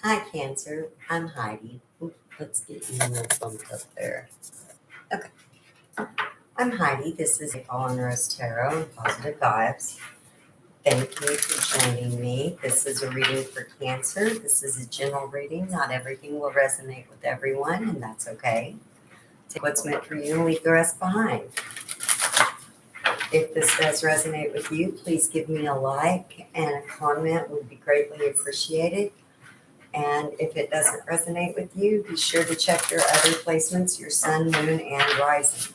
Hi, Cancer. I'm Heidi. Let's get you a little bumped up there. Okay. I'm Heidi. This is Fallen Rose Tarot and Positive Vibes. Thank you for joining me. This is a reading for Cancer. This is a general reading. Not everything will resonate with everyone, and that's okay. Take what's meant for you and leave the rest behind. If this does resonate with you, please give me a like and a comment would be greatly appreciated. And if it doesn't resonate with you, be sure to check your other placements, your sun, moon, and rising.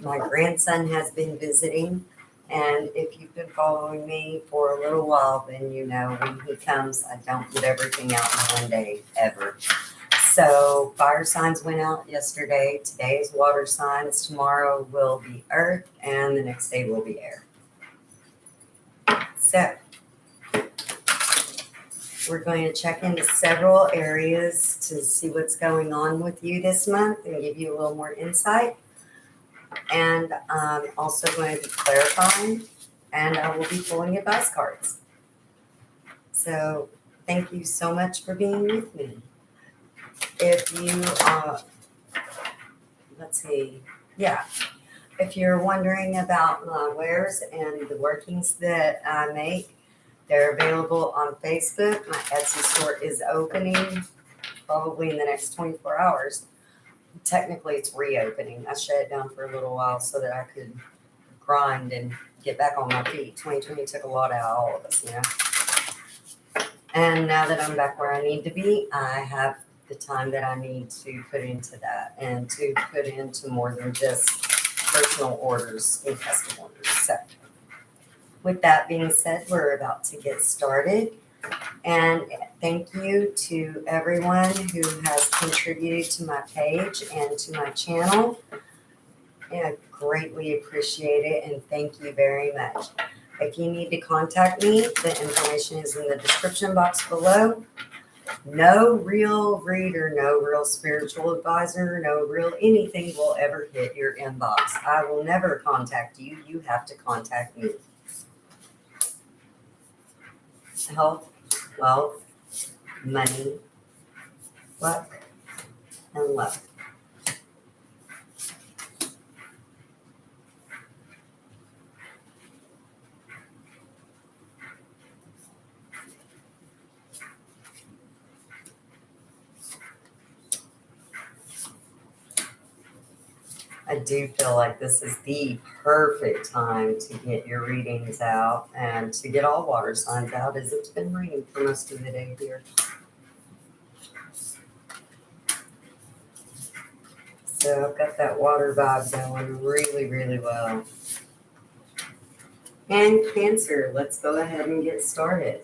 My grandson has been visiting, and if you've been following me for a little while, then you know when he comes, I don't put everything out in one day, ever. So fire signs went out yesterday. Today is water signs. Tomorrow will be earth, and the next day will be air. So we're going to check into several areas to see what's going on with you this month and give you a little more insight. And I'm also going to be clarifying, and I will be pulling advice cards. So thank you so much for being with me. If you, if you're wondering about my wares and the workings that I make, they're available on Facebook. My Etsy store is opening probably in the next 24 hours. Technically, it's reopening. I shut it down for a little while so that I could grind and get back on my feet. 2020 took a lot out of all of us, you know. And now that I'm back where I need to be, I have the time that I need to put into that and to put into more than just personal orders and custom orders. So with that being said, we're about to get started. And thank you to everyone who has contributed to my page and to my channel. And I greatly appreciate it and thank you very much. If you need to contact me, the information is in the description box below. No real reader, no real spiritual advisor, no real anything will ever hit your inbox. I will never contact you. You have to contact me. Health, wealth, money, luck, and love. I do feel like this is the perfect time to get your readings out and to get all water signs out, as it's been raining for most of the day here. So I've got that water vibe going really, really well. And Cancer, let's go ahead and get started.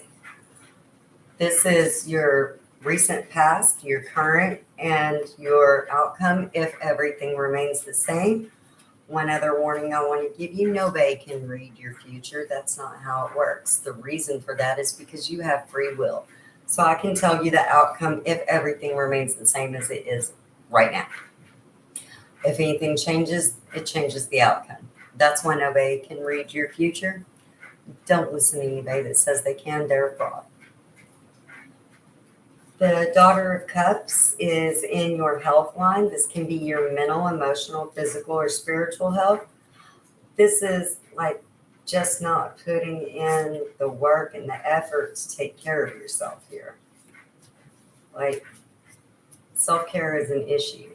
This is your recent past, your current, and your outcome if everything remains the same. One other warning I want to give you, nobody can read your future. That's not how it works. The reason for that is because you have free will. So I can tell you the outcome if everything remains the same as it is right now. If anything changes, it changes the outcome. That's why nobody can read your future. Don't listen to anybody that says they can. They're a fraud. The Daughter of Cups is in your health line. This can be your mental, emotional, physical, or spiritual health. This is like just not putting in the work and the effort to take care of yourself here. Like, self-care is an issue.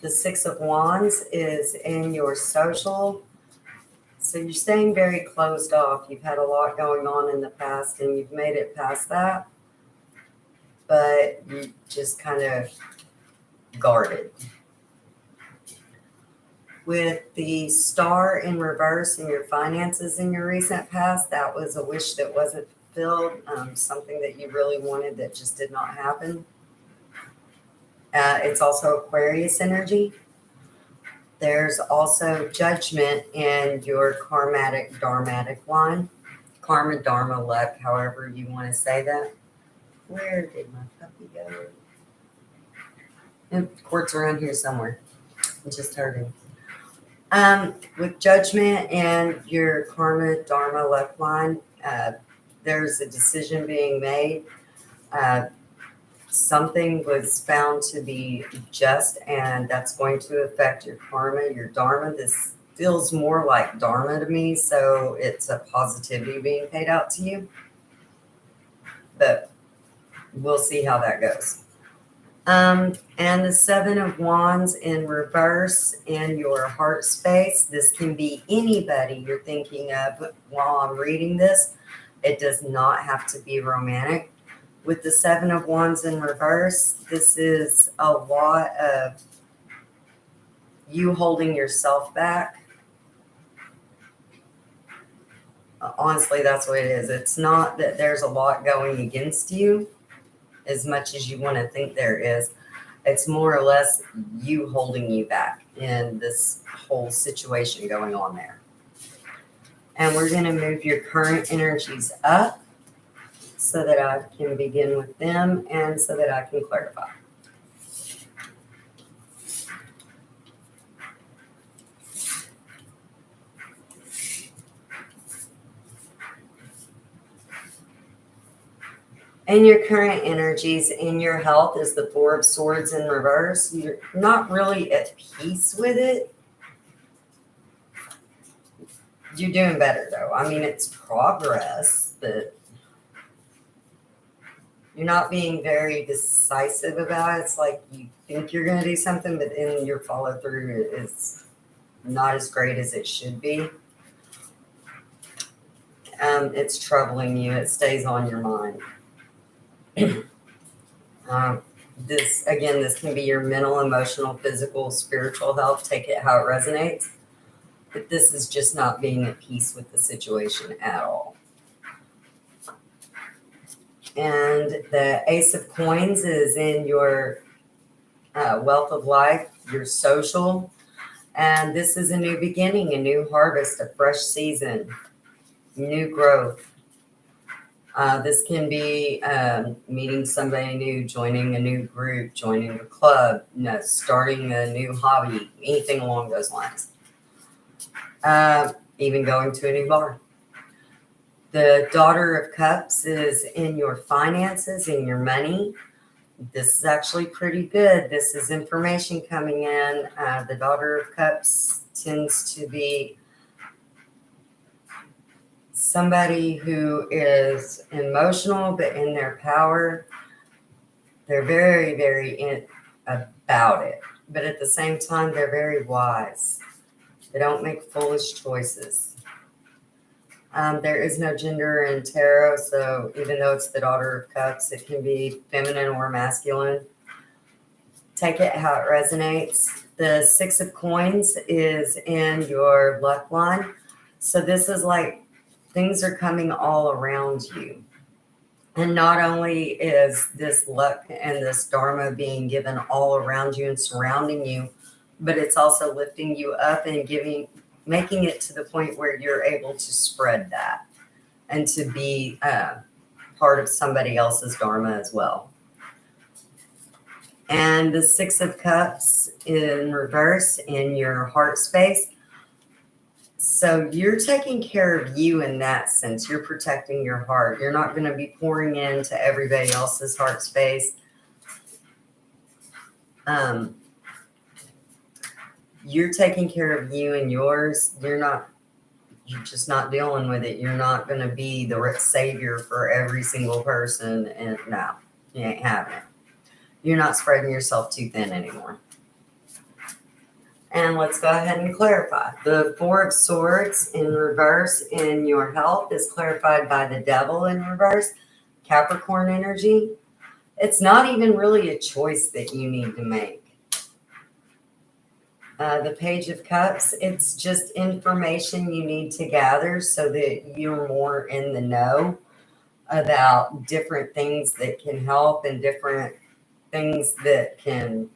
The Six of Wands is in your social. So you're staying very closed off. You've had a lot going on in the past and you've made it past that. But you just kind of guarded. With the Star in reverse in your finances in your recent past, that was a wish that wasn't fulfilled, something that you really wanted that just did not happen. It's also Aquarius energy. There's also Judgment in your karmatic, dharmatic line. Karma, dharma, luck, however you want to say that. Where did my puppy go? Quartz around here somewhere. I just heard him. With Judgment and your karma, dharma, luck line, there's a decision being made. Something was found to be just, and that's going to affect your karma, your dharma. This feels more like dharma to me, so it's a positivity being paid out to you. But we'll see how that goes. And the Seven of Wands in reverse in your heart space. This can be anybody you're thinking of while I'm reading this. It does not have to be romantic. With the Seven of Wands in reverse, this is a lot of you holding yourself back. Honestly, that's what it is. It's not that there's a lot going against you as much as you want to think there is. It's more or less you holding you back in this whole situation going on there. And we're going to move your current energies up so that I can begin with them and so that I can clarify. And your current energies in your health is the Four of Swords in reverse. You're not really at peace with it. You're doing better, though. I mean, it's progress, but you're not being very decisive about it. It's like you think you're going to do something, but then your follow through is not as great as it should be. It's troubling you. It stays on your mind. This can be your mental, emotional, physical, spiritual health. Take it how it resonates. But this is just not being at peace with the situation at all. And the Ace of Coins is in your wealth of life, your social. And this is a new beginning, a new harvest, a fresh season, new growth. This can be meeting somebody new, joining a new group, joining a club, starting a new hobby, anything along those lines. Even going to a new bar. The Daughter of Cups is in your finances, in your money. This is actually pretty good. This is information coming in. The Daughter of Cups tends to be somebody who is emotional, but in their power. They're very, very about it. But at the same time, they're very wise. They don't make foolish choices. There is no gender in tarot, so even though it's the Daughter of Cups, it can be feminine or masculine. Take it how it resonates. The Six of Coins is in your luck line. So this is like things are coming all around you. And not only is this luck and this dharma being given all around you and surrounding you, but it's also lifting you up and making it to the point where you're able to spread that and to be part of somebody else's dharma as well. And the Six of Cups in reverse in your heart space. So you're taking care of you in that sense. You're protecting your heart. You're not going to be pouring into everybody else's heart space. You're taking care of you and yours. You're just not dealing with it. You're not going to be the savior for every single person. And no, you ain't having it. You're not spreading yourself too thin anymore. And let's go ahead and clarify. The Four of Swords in reverse in your health is clarified by the Devil in reverse, Capricorn energy. It's not even really a choice that you need to make. The Page of Cups, it's just information you need to gather so that you're more in the know about different things that can help and different things that can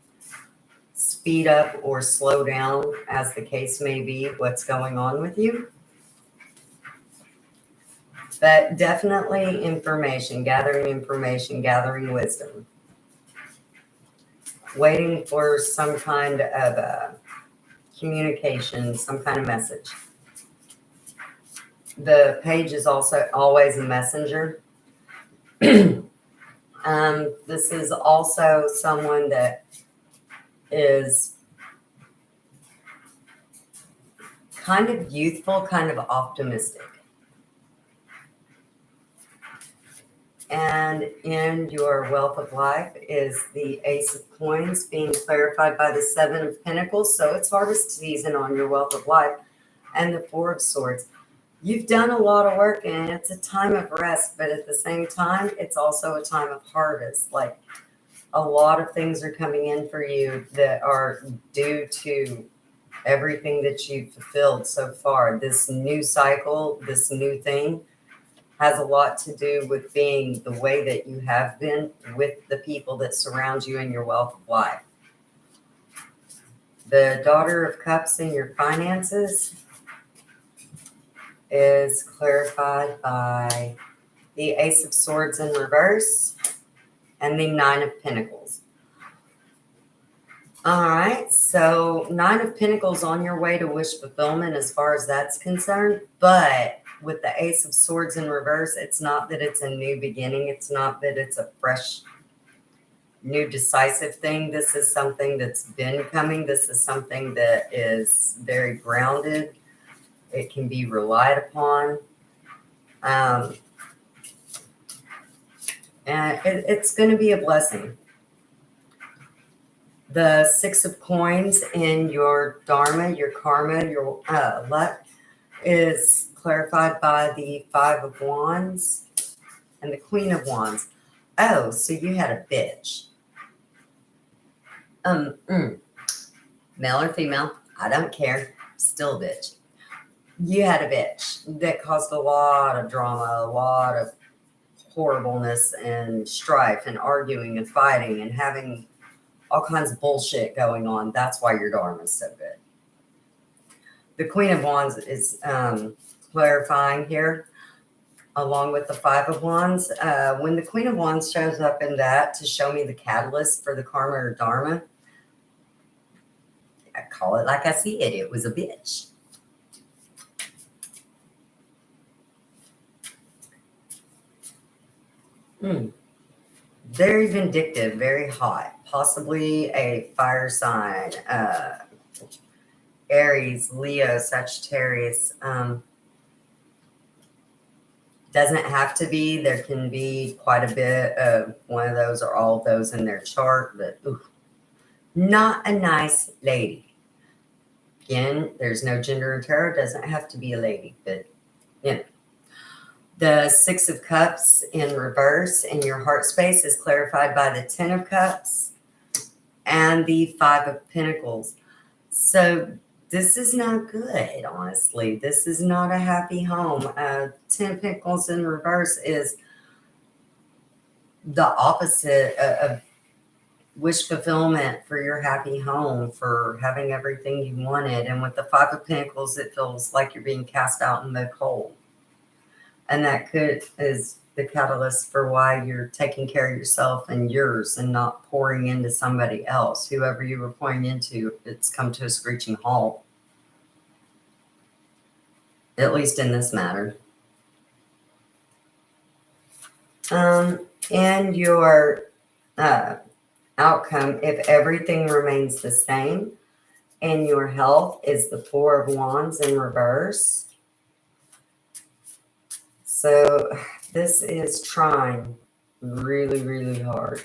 speed up or slow down, as the case may be, what's going on with you. But definitely information, gathering wisdom. Waiting for some kind of communication, some kind of message. The Page is also always a messenger. This is also someone that is kind of youthful, kind of optimistic. And in your wealth of life is the Ace of Coins being clarified by the Seven of Pentacles. So it's harvest season on your wealth of life, and the Four of Swords. You've done a lot of work and it's a time of rest, but at the same time, it's also a time of harvest. Like a lot of things are coming in for you that are due to everything that you've fulfilled so far. This new cycle, this new thing has a lot to do with being the way that you have been with the people that surround you in your wealth of life. The Daughter of Cups in your finances is clarified by the Ace of Swords in reverse and the Nine of Pentacles. All right, so Nine of Pentacles on your way to wish fulfillment as far as that's concerned, but with the Ace of Swords in reverse, it's not that it's a new beginning. It's not that it's a fresh, new decisive thing. This is something that's been coming. This is something that is very grounded. It can be relied upon. And it's going to be a blessing. The Six of Coins in your Dharma, your karma, your luck is clarified by the Five of Wands and the Queen of Wands. Oh, so you had a bitch. Male or female, I don't care. Still a bitch. You had a bitch that caused a lot of drama, a lot of horribleness and strife and arguing and fighting and having all kinds of bullshit going on. That's why your Dharma is so good. The Queen of Wands is clarifying here, along with the Five of Wands. When the Queen of Wands shows up in that to show me the catalyst for the karma or Dharma, I call it like I see it. It was a bitch. Very vindictive, very hot, possibly a fire sign, Aries, Leo, Sagittarius. Doesn't have to be. There can be quite a bit of one of those or all of those in their chart, but not a nice lady. Again, there's no gender in tarot. Doesn't have to be a lady, but you know. The Six of Cups in reverse in your heart space is clarified by the Ten of Cups and the Five of Pentacles. So this is not good, honestly. This is not a happy home. Ten of Pentacles in reverse is the opposite of wish fulfillment for your happy home, for having everything you wanted. And with the Five of Pentacles, it feels like you're being cast out in the cold. And that is the catalyst for why you're taking care of yourself and yours and not pouring into somebody else. Whoever you were pouring into, it's come to a screeching halt. At least in this matter. And your outcome, if everything remains the same, and your health is the Four of Wands in reverse. So this is trying really, really hard.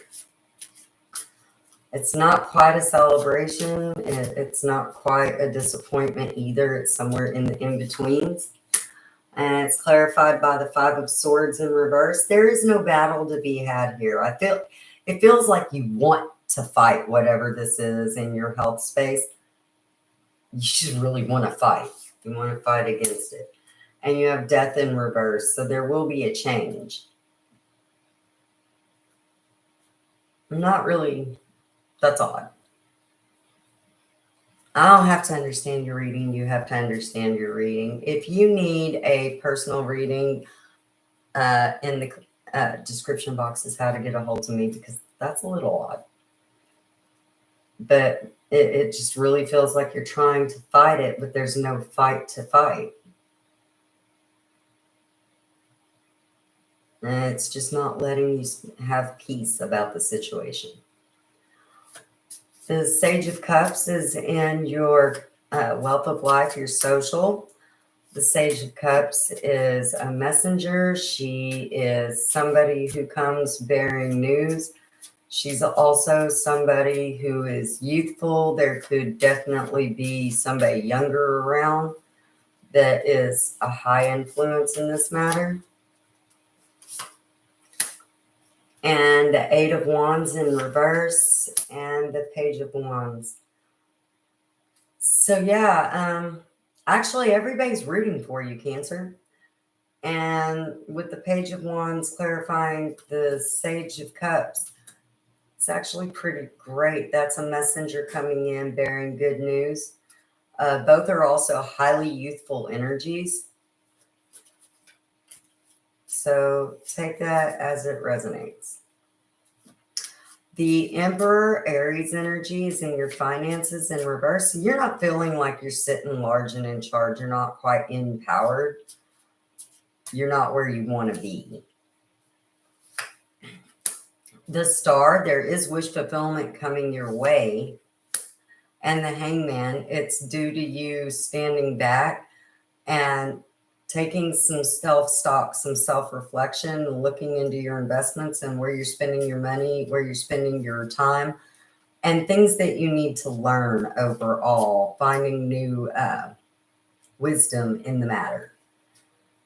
It's not quite a celebration. It's not quite a disappointment either. It's somewhere in the in-betweens. And it's clarified by the Five of Swords in reverse. There is no battle to be had here. It feels like you want to fight whatever this is in your health space. You just really want to fight. You want to fight against it. And you have Death in reverse. So there will be a change. Not really. That's odd. I don't have to understand your reading. You have to understand your reading. If you need a personal reading, in the description box is how to get a hold of me, because that's a little odd. But it just really feels like you're trying to fight it, but there's no fight to fight. And it's just not letting you have peace about the situation. The Sage of Cups is in your wealth of life, your social. The Sage of Cups is a messenger. She is somebody who comes bearing news. She's also somebody who is youthful. There could definitely be somebody younger around that is a high influence in this matter. And the Eight of Wands in reverse and the Page of Wands. So yeah, actually everybody's rooting for you, Cancer. And with the Page of Wands clarifying the Sage of Cups, it's actually pretty great. That's a messenger coming in bearing good news. Both are also highly youthful energies. So take that as it resonates. The Emperor Aries energy is in your finances in reverse. You're not feeling like you're sitting large and in charge. You're not quite empowered. You're not where you want to be. The Star, there is wish fulfillment coming your way. And the Hangman, it's due to you standing back and taking some self-stock, some self-reflection, looking into your investments and where you're spending your money, where you're spending your time, and things that you need to learn overall, finding new wisdom in the matter.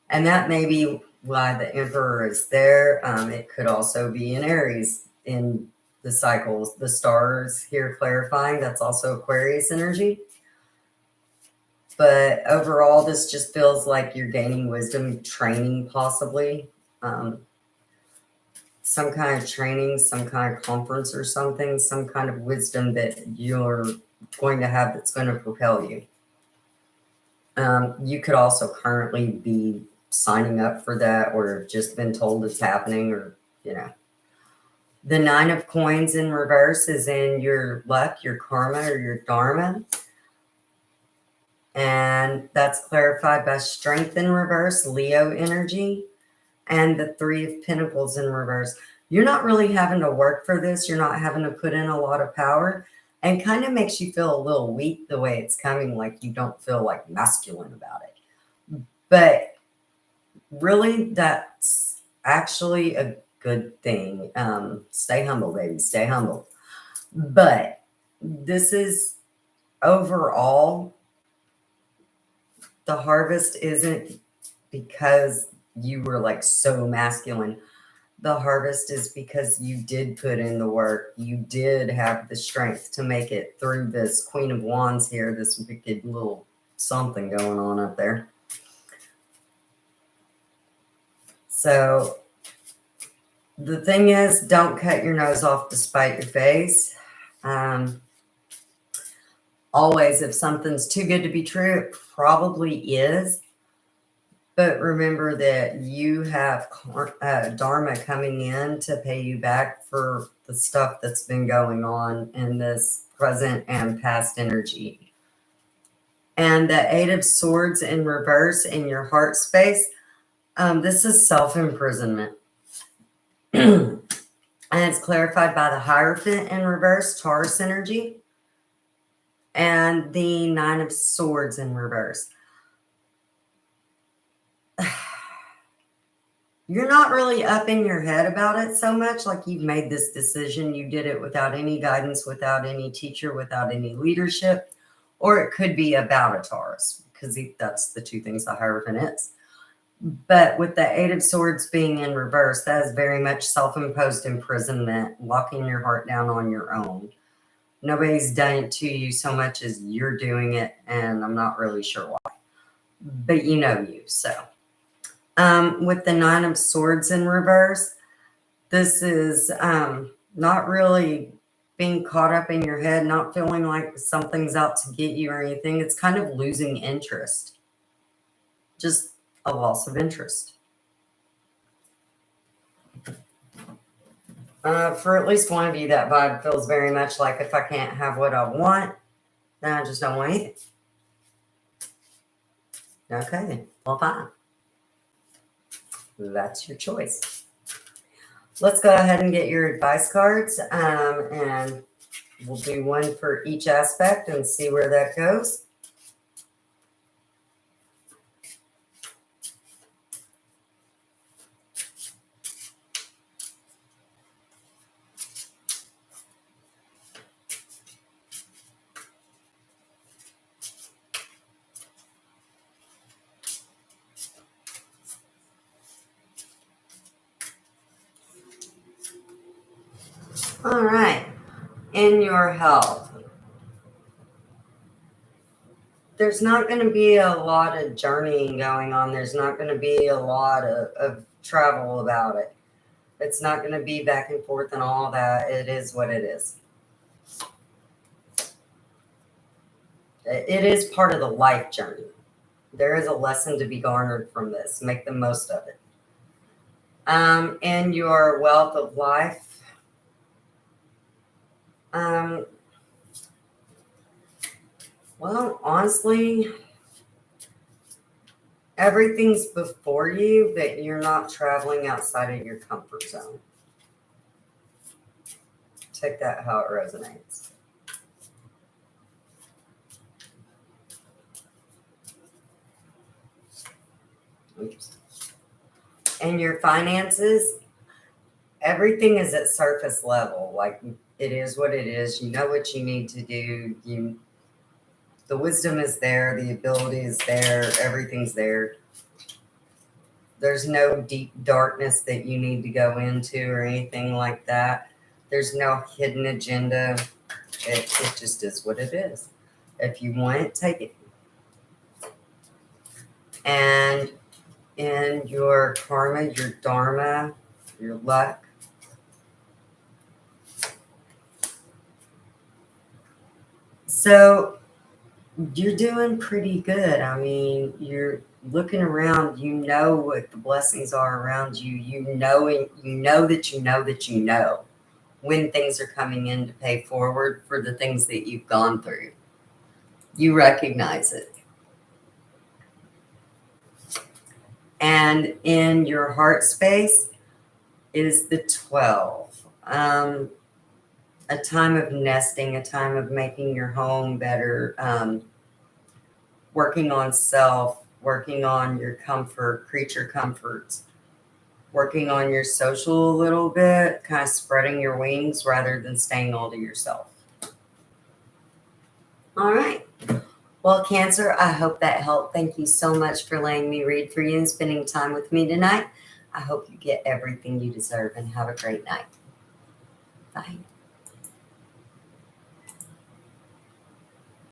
And that may be why the Emperor is there. It could also be in Aries in the cycles. The stars here clarifying, that's also Aquarius energy. But overall, this just feels like you're gaining wisdom, training possibly. Some kind of training, some kind of conference or something, some kind of wisdom that you're going to have that's going to propel you. You could also currently be signing up for that or have just been told it's happening or, you know. The Nine of Coins in reverse is in your luck, your karma, or your dharma. And that's clarified by Strength in reverse, Leo energy, and the Three of Pentacles in reverse. You're not really having to work for this. You're not having to put in a lot of power, and kind of makes you feel a little weak the way it's coming, like you don't feel like masculine about it. But really, that's actually a good thing. Stay humble, baby. Stay humble. But this is overall, the harvest isn't because you were like so masculine. The harvest is because you did put in the work. You did have the strength to make it through this Queen of Wands here, this wicked little something going on up there. So the thing is, don't cut your nose off to spite your face. Always, if something's too good to be true, it probably is. But remember that you have Dharma coming in to pay you back for the stuff that's been going on in this present and past energy. And the Eight of Swords in reverse in your heart space, this is self-imprisonment. And it's clarified by the Hierophant in reverse, Taurus energy, and the Nine of Swords in reverse. You're not really up in your head about it so much, like you've made this decision. You did it without any guidance, without any teacher, without any leadership, or it could be about a Taurus, because that's the two things the Hierophant is. But with the Eight of Swords being in reverse, that is very much self-imposed imprisonment, locking your heart down on your own. Nobody's done it to you so much as you're doing it, and I'm not really sure why. But you know you, so. With the Nine of Swords in reverse, this is not really being caught up in your head, not feeling like something's out to get you or anything. It's kind of losing interest. Just a loss of interest. For at least one of you, that vibe feels very much like if I can't have what I want, then I just don't want anything. Okay, well, fine. that's your choice. Let's go ahead and get your advice cards, and we'll do one for each aspect and see where that goes. All right. In your health, there's not going to be a lot of journeying going on. There's not going to be a lot of travel about it. It's not going to be back and forth and all that. It is what it is. It is part of the life journey. There is a lesson to be garnered from this. Make the most of it. In your wealth of life, well, honestly, everything's before you, but you're not traveling outside of your comfort zone. Take that how it resonates. Oops. In your finances, everything is at surface level. Like, it is what it is. You know what you need to do. The wisdom is there. The ability is there. Everything's there. There's no deep darkness that you need to go into or anything like that. There's no hidden agenda. It just is what it is. If you want it, take it. And in your karma, your dharma, your luck, so you're doing pretty good. I mean, you're looking around, you know what the blessings are around you. You know that when things are coming in to pay forward for the things that you've gone through. You recognize it. And in your heart space is the 12. A time of nesting, a time of making your home better, working on self, working on your comfort, creature comforts, working on your social a little bit, kind of spreading your wings rather than staying all to yourself. All right. Well, Cancer, I hope that helped. Thank you so much for letting me read for you and spending time with me tonight. I hope you get everything you deserve and have a great night. Bye.